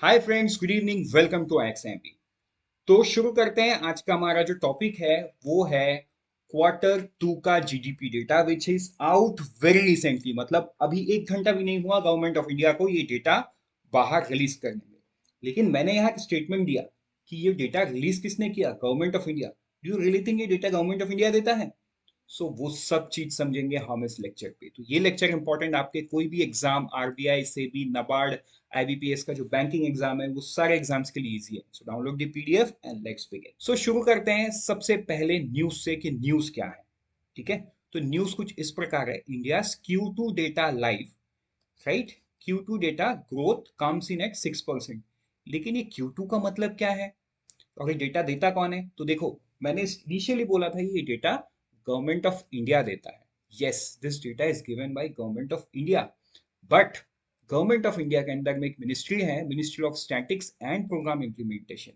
Hi friends, good evening, welcome to XMP. तो शुरू करते हैं। आज का हमारा जो टॉपिक है वो है क्वार्टर 2 का GDP data which is out very recently. मतलब अभी 1 घंटा भी नहीं हुआ गवर्नमेंट ऑफ इंडिया को ये डेटा बाहर रिलीज करने में। लेकिन मैंने यहाँ स्टेटमेंट दिया कि ये डेटा रिलीज किसने किया? Government of India. Do you really think ये डेटा गवर्नमेंट ऑफ इंडिया देता है? सो वो सब चीज समझेंगे हम इस लेक्चर पे। तो ये लेक्चर इंपॉर्टेंट, आपके कोई भी एग्जाम, आरबीआई से भी, नाबार्ड, आईबीपीएस का जो बैंकिंग एग्जाम है वो सारे एग्जाम्स के लिए इजी है। So download the PDF and let's begin. So शुरू करते हैं सबसे पहले न्यूज से कि न्यूज क्या है। ठीक है, तो न्यूज कुछ इस प्रकार है। India Q2 data live, right? Q2 data growth comes in at 6%। लेकिन ये Q2 का मतलब क्या है और ये डेटा देता कौन है? तो देखो, मैंने इनिशियली बोला था ये डेटा गवर्नमेंट ऑफ इंडिया देता है। Yes, this data is given by government of India. But government of India के अंदर में एक मिनिस्ट्री है, ministry of statistics and programme implementation.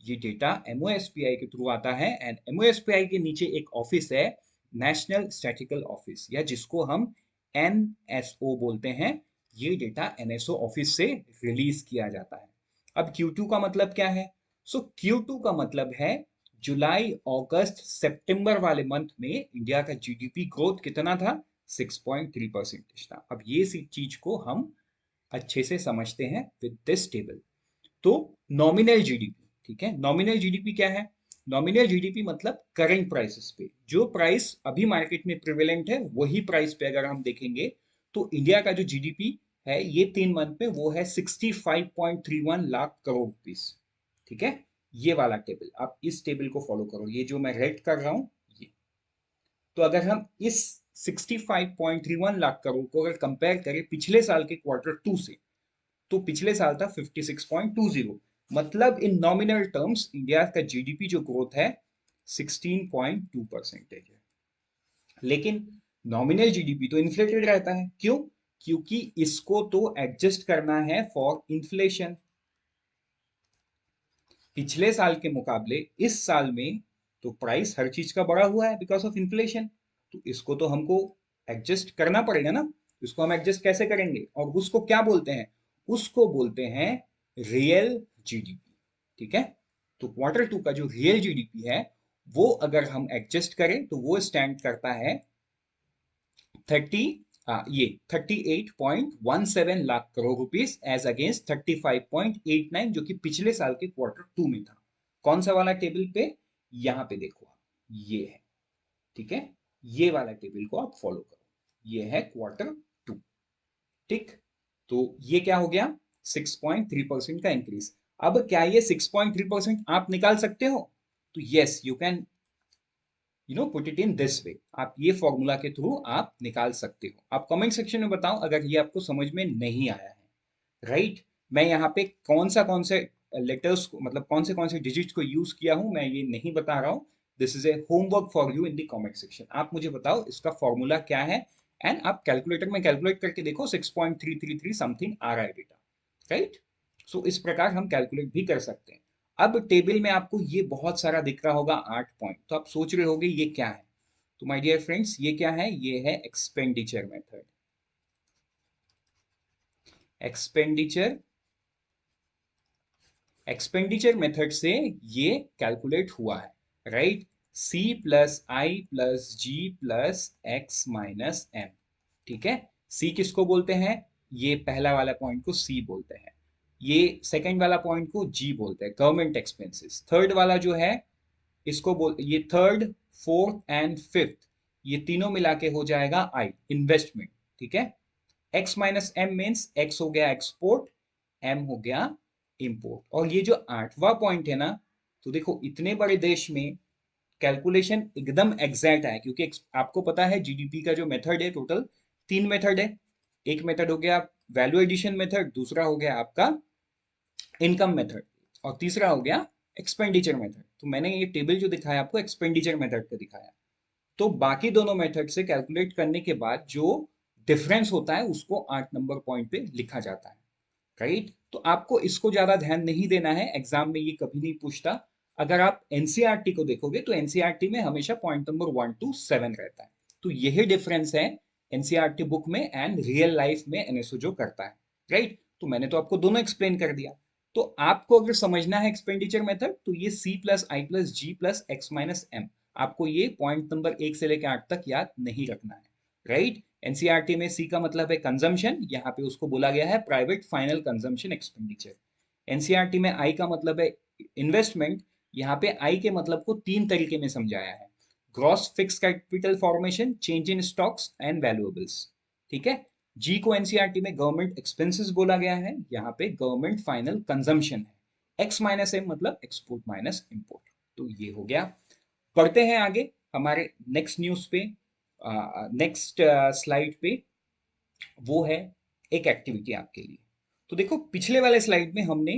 ये डेटा एमओएसपीआई के थ्रू आता है एंड एमओएसपीआई के नीचे एक ऑफिस है, नेशनल स्टैटिकल ऑफिस, या जिसको हम एनएसओ बोलते हैं। ये डेटा एनएसओ ऑफिस से रिलीज किया जाता है। अब Q2 का मतलब क्या है? सो Q2 का मतलब है जुलाई, अगस्त, सितंबर वाले मंथ में इंडिया का जीडीपी ग्रोथ कितना था? 6.3% था। अब ये सी चीज को हम अच्छे से समझते हैं विद दिस टेबल। तो नॉमिनल जीडीपी, ठीक है, नॉमिनल जीडीपी क्या है? नॉमिनल जीडीपी मतलब करंट प्राइसेस पे, जो प्राइस अभी मार्केट में प्रिवेलेंट है वही प्राइस पे अगर हम देखेंगे तो इंडिया का जो जीडीपी है ये 3 मंथ में वो है 65.31 लाख करोड़ रुपीस। ठीक है, ये वाला टेबल, आप इस टेबल को फॉलो करो, ये जो मैं रेड कर रहा हूं ये। तो अगर हम इस 65.31 लाख करोड़ को अगर कंपेयर करें पिछले साल के Q2 से, तो पिछले साल था 56.20। मतलब इन नॉमिनल टर्म्स इंडिया का जीडीपी जो ग्रोथ है 16.2% है। लेकिन नॉमिनल जीडीपी तो इन्फ्लेटेड रहता है, क्यों? क्योंकि इसको तो एडजस्ट करना है फॉर इन्फ्लेशन। पिछले साल के मुकाबले इस साल में तो प्राइस हर चीज का बढ़ा हुआ है बिकॉज ऑफ इन्फ्लेशन। तो इसको तो हमको एडजस्ट करना पड़ेगा ना। इसको हम एडजस्ट कैसे करेंगे और उसको क्या बोलते हैं? उसको बोलते हैं रियल जीडीपी। ठीक है, तो Q2 का जो रियल जीडीपी है वो अगर हम एडजस्ट करें तो वो स्टैंड करता है 30 ये 38.17 lakh crore rupees as against 35.89 जो कि पिछले साल के Q2 में था। कौन सा वाला टेबल पे? यहाँ पे देखो आप, ये है। ठीक है, ये वाला टेबल को आप फॉलो करो, ये है Q2। ठीक, तो ये क्या हो गया? 6.3% का इंक्रीज। अब क्या ये 6.3% आप निकाल सकते हो? तो yes, you can put it in this way. आप ये फॉर्मूला के थ्रू आप निकाल सकते हो। आप कमेंट सेक्शन में बताओ अगर ये आपको समझ में नहीं आया है। राइट, मैं यहाँ पे कौन से लेटर्स को, मतलब कौन से डिजिट्स को यूज किया हूँ मैं ये नहीं बता रहा हूँ। This is a homework for you in the comment section. आप मुझे बताओ इसका फॉर्मूला क्या है एंड आप कैलकुलेटर में कैलकुलेट करके देखो, 6.333 समथिंग आ रहा है बेटा। राइट, सो इस प्रकार हम कैलकुलेट भी कर सकते हैं। अब टेबल में आपको ये बहुत सारा दिख रहा होगा, 8 पॉइंट, तो आप सोच रहे होगे ये क्या है। तो माय डियर फ्रेंड्स, ये क्या है? ये है expenditure method. Expenditure expenditure method से ये कैलकुलेट हुआ है। Right, C+I+G+X-M। ठीक है, सी किसको बोलते हैं? ये पहला वाला पॉइंट को सी बोलते हैं, ये सेकंड वाला पॉइंट को जी बोलते हैं, गवर्नमेंट एक्सपेंसेस। थर्ड वाला जो है इसको बोल, ये थर्ड, फोर्थ एंड फिफ्थ, ये तीनों मिला के हो जाएगा आई, इन्वेस्टमेंट। ठीक है, X-M मीन्स एक्स हो गया एक्सपोर्ट, एम हो गया इंपोर्ट। और ये जो 8वां पॉइंट है ना, तो देखो इतने बड़े देश में कैलकुलेशन एकदम एग्जैक्ट है, क्योंकि आपको पता है जीडीपी का जो मेथड है, टोटल 3 मेथड है। एक मेथड हो गया वैल्यू एडिशन मेथड, दूसरा हो गया आपका इनकम मेथड, और तीसरा हो गया एक्सपेंडिचर मेथड। तो मैंने ये टेबल जो दिखाया आपको एक्सपेंडिचर मेथड का दिखाया। तो बाकी दोनों मेथड से कैलकुलेट करने के बाद जो डिफरेंस होता है उसको 8 नंबर पॉइंट पे लिखा जाता है। राइट, तो आपको इसको ज्यादा ध्यान नहीं देना है, एग्जाम में ये कभी नहीं पूछता। अगर आप एनसीईआरटी को देखोगे तो एनसीईआरटी में हमेशा पॉइंट नंबर 1 to 7 रहता है। तो यही डिफरेंस है एनसीईआरटी बुक में एंड रियल लाइफ में एनएसओ जो करता है। राइट, तो मैंने तो आपको दोनों एक्सप्लेन कर दिया। तो आपको अगर समझना है एक्सपेंडिचर मेथड, तो ये C प्लस आई प्लस जी प्लस एक्स माइनस एम, आपको ये पॉइंट नंबर 1 से लेकर 8 तक याद नहीं रखना है, राइट। एनसीईआरटी में C का मतलब है कंजम्पशन, यहाँ पे उसको बोला गया है private final consumption expenditure. NCERT में I का मतलब है इन्वेस्टमेंट, यहाँ पे I के मतलब को 3 तरीके में समझाया है, gross fix capital formation, change in stocks and valuables, ठीक है। जी को एनसीईआरटी में गवर्नमेंट एक्सपेंसेस बोला गया है, यहाँ पे गवर्नमेंट फाइनल कंजम्पशन है। एक्स माइनस एम मतलब एक्सपोर्ट माइनस इंपोर्ट। तो ये हो गया। पढ़ते हैं आगे हमारे नेक्स्ट न्यूज पे, नेक्स्ट स्लाइड पे, वो है एक एक्टिविटी आपके लिए। तो देखो पिछले वाले स्लाइड में हमने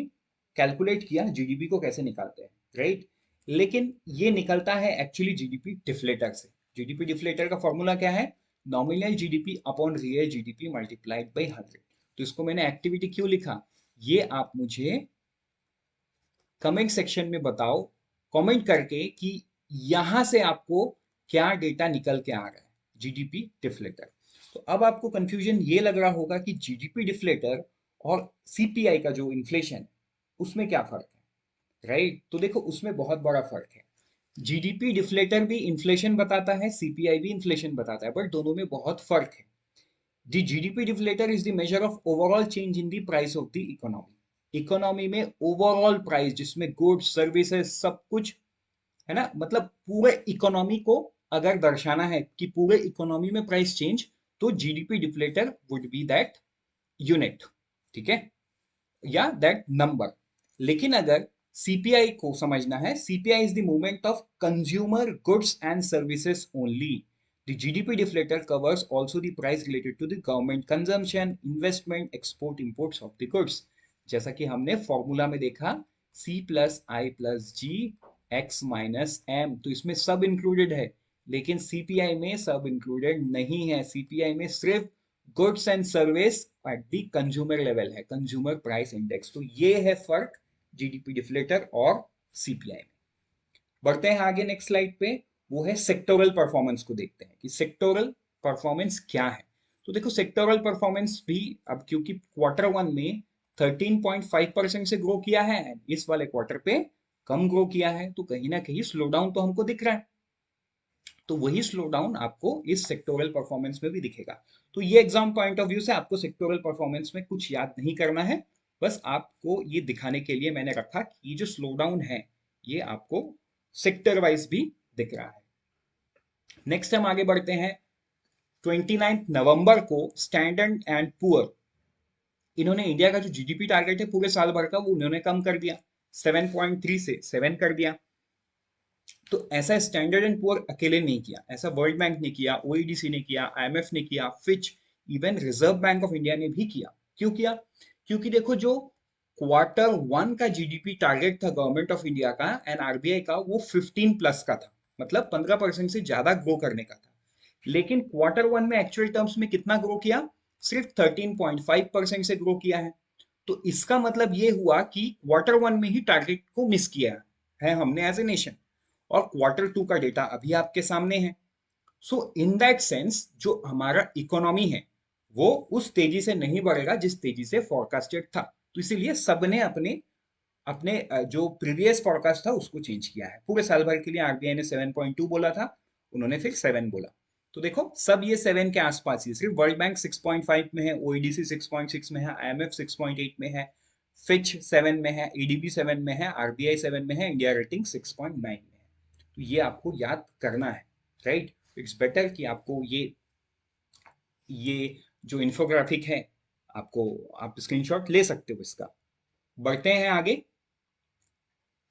कैलकुलेट किया जीडीपी को कैसे निकालते हैं, राइट। लेकिन ये निकलता है एक्चुअली जीडीपी डिफ्लेटर से। जीडीपी डिफ्लेटर का फॉर्मूला क्या है, nominal GDP upon real GDP multiplied by 100। तो इसको मैंने एक्टिविटी क्यों लिखा, ये आप मुझे कमेंट सेक्शन में बताओ, कमेंट करके कि यहां से आपको क्या डेटा निकल के आ रहा है जीडीपी डिफ्लेटर। तो अब आपको कंफ्यूजन ये लग रहा होगा कि जीडीपी डिफ्लेटर और सीपीआई का जो इन्फ्लेशन, उसमें क्या फर्क है, राइट। तो देखो उसमें बहुत बड़ा फर्क है। जीडीपी डिफ्लेटर भी इन्फ्लेशन बताता है, सीपीआई भी इन्फ्लेशन बताता है, बट दोनों में बहुत फर्क है। The GDP deflator is the measure of overall change in the price of the economy. Economy में ओवरऑल प्राइस, जिसमें गुड्स सर्विसेज सब कुछ है ना, मतलब पूरे इकोनॉमी को अगर दर्शाना है कि पूरे इकोनॉमी में प्राइस चेंज, तो GDP deflator would be that unit, ठीक है, या दैट नंबर। लेकिन अगर सीपीआई को समझना है, CPI is the movement of consumer goods and services only. The GDP deflator covers also the price related to the government consumption, investment, export, imports of the goods. जैसा कि हमने formula में देखा, C प्लस आई plus जी x minus M, तो इसमें सब included है, लेकिन सीपीआई में सब इंक्लूडेड नहीं है। सीपीआई में सिर्फ goods and service at the consumer level है, कंज्यूमर प्राइस इंडेक्स। तो ये है फर्क जीडीपी डिफ्लेटर और सीपीआई में। बढ़ते हैं आगे नेक्स्ट स्लाइड पे, वो है सेक्टोरल परफॉर्मेंस को देखते हैं कि सेक्टोरल परफॉर्मेंस क्या है। तो देखो सेक्टोरल परफॉर्मेंस भी अब क्योंकि क्वार्टर वन में 13.5% से ग्रो किया है, इस वाले क्वार्टर पे कम ग्रो किया है, तो कहीं ना कहीं स्लो डाउन तो हमको दिख रहा है। तो वही स्लो डाउन आपको इस सेक्टोरल परफॉर्मेंस में भी दिखेगा। तो ये एग्जाम पॉइंट ऑफ व्यू से आपको सेक्टोरल परफॉर्मेंस में कुछ याद नहीं करना है, बस आपको ये दिखाने के लिए मैंने रखा कि ये जो स्लो डाउन है ये आपको सेक्टर वाइज भी दिख रहा है। नेक्स्ट हम आगे बढ़ते हैं। 29 नवंबर को स्टैंडर्ड एंड पुअर, इन्होंने इंडिया का जो जीडीपी टारगेट है पूरे साल भर का, वो उन्होंने कम कर दिया, 7.3 से 7 कर दिया। तो ऐसा स्टैंडर्ड एंड पुअर अकेले नहीं किया, ऐसा वर्ल्ड बैंक ने किया, ओईडीसी ने किया, आईएमएफ ने किया, Fitch, even reserve bank of India ने भी किया। क्यों किया, क्योंकि देखो जो क्वार्टर वन का जीडीपी टारगेट था गवर्नमेंट ऑफ इंडिया का एंड आरबीआई का, वो 15 प्लस का था, मतलब 15% से ज्यादा ग्रो करने का था। लेकिन क्वार्टर वन में एक्चुअल टर्म्स में कितना ग्रो किया, सिर्फ 13.5% से ग्रो किया है। तो इसका मतलब ये हुआ कि क्वार्टर वन में ही टारगेट को मिस किया है हमने एज ए नेशन, और क्वार्टर टू का डेटा अभी आपके सामने है। सो इन दैट सेंस जो हमारा इकोनॉमी है वो उस तेजी से नहीं बढ़ेगा जिस तेजी से फोरकास्टेड था। तो इसीलिए सबने अपने अपने जो प्रीवियस फोरकास्ट था उसको चेंज किया है। पूरे साल भर के लिए आरबीआई ने 7.2 बोला था, उन्होंने फिर 7 बोला। तो देखो सब ये 7 के आसपास ही, सिर्फ वर्ल्ड बैंक 6.5 में है, ओईडीसी 6.6 में है, आईएमएफ 6.8 में है, फिच 7 में है, एडीबी 7 में है, आरबीआई 7 में है, इंडिया रेटिंग 6.9 में है। तो ये आपको याद करना है, राइट। इट्स बेटर कि आपको ये जो इन्फोग्राफिक है आपको, आप स्क्रीनशॉट ले सकते हो इसका। बढ़ते हैं आगे।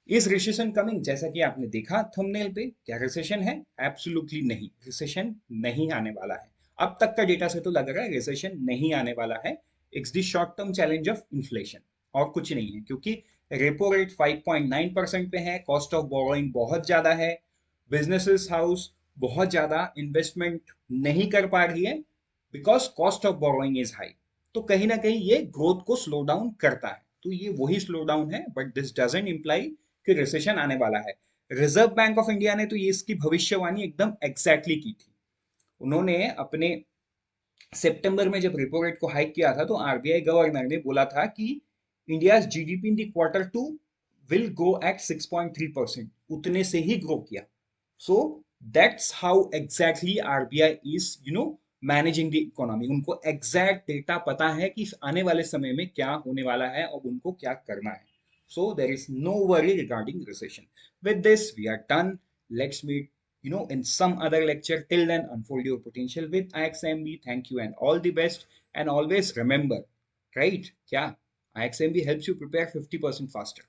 इज रिसेशन कमिंग, जैसा कि आपने देखा थंबनेल पे, क्या रिसेशन है, एब्सोल्युटली नहीं, रिसेशन नहीं आने वाला है। अब तक का डेटा से तो लग रहा है रिसेशन नहीं आने वाला है। It's the short term challenge of inflation, और कुछ नहीं है, क्योंकि रेपो रेट 5.9% पे है, कॉस्ट ऑफ बोरोइंग बहुत ज्यादा है, बिजनेसेस हाउस बहुत ज्यादा इन्वेस्टमेंट नहीं कर पा रही है because cost of borrowing is high. तो कहीं ना कहीं ये ग्रोथ को स्लो डाउन करता है। तो ये वही स्लो डाउन है, बट दिस डजंट इंप्लाई कि रिसेशन आने वाला है। रिजर्व बैंक ऑफ इंडिया ने तो ये इसकी भविष्यवाणी एकदम एग्जैक्टली की थी। उन्होंने अपने सितंबर में जब रेपो रेट को हाइक किया था, तो आरबीआई गवर्नर ने बोला था कि India's GDP in the quarter 2 will grow at 6.3%. उतने से ही ग्रो किया. So that's how exactly RBI is, managing the economy. उनको exact data पता है कि आने वाले समय में क्या होने वाला है और उनको क्या करना है. So there is no worry regarding recession. With this, we are done. Let's meet, in some other lecture. Till then, unfold your potential with IXMB. Thank you and all the best. And always remember, right? क्या? IXMB helps you prepare 50% faster.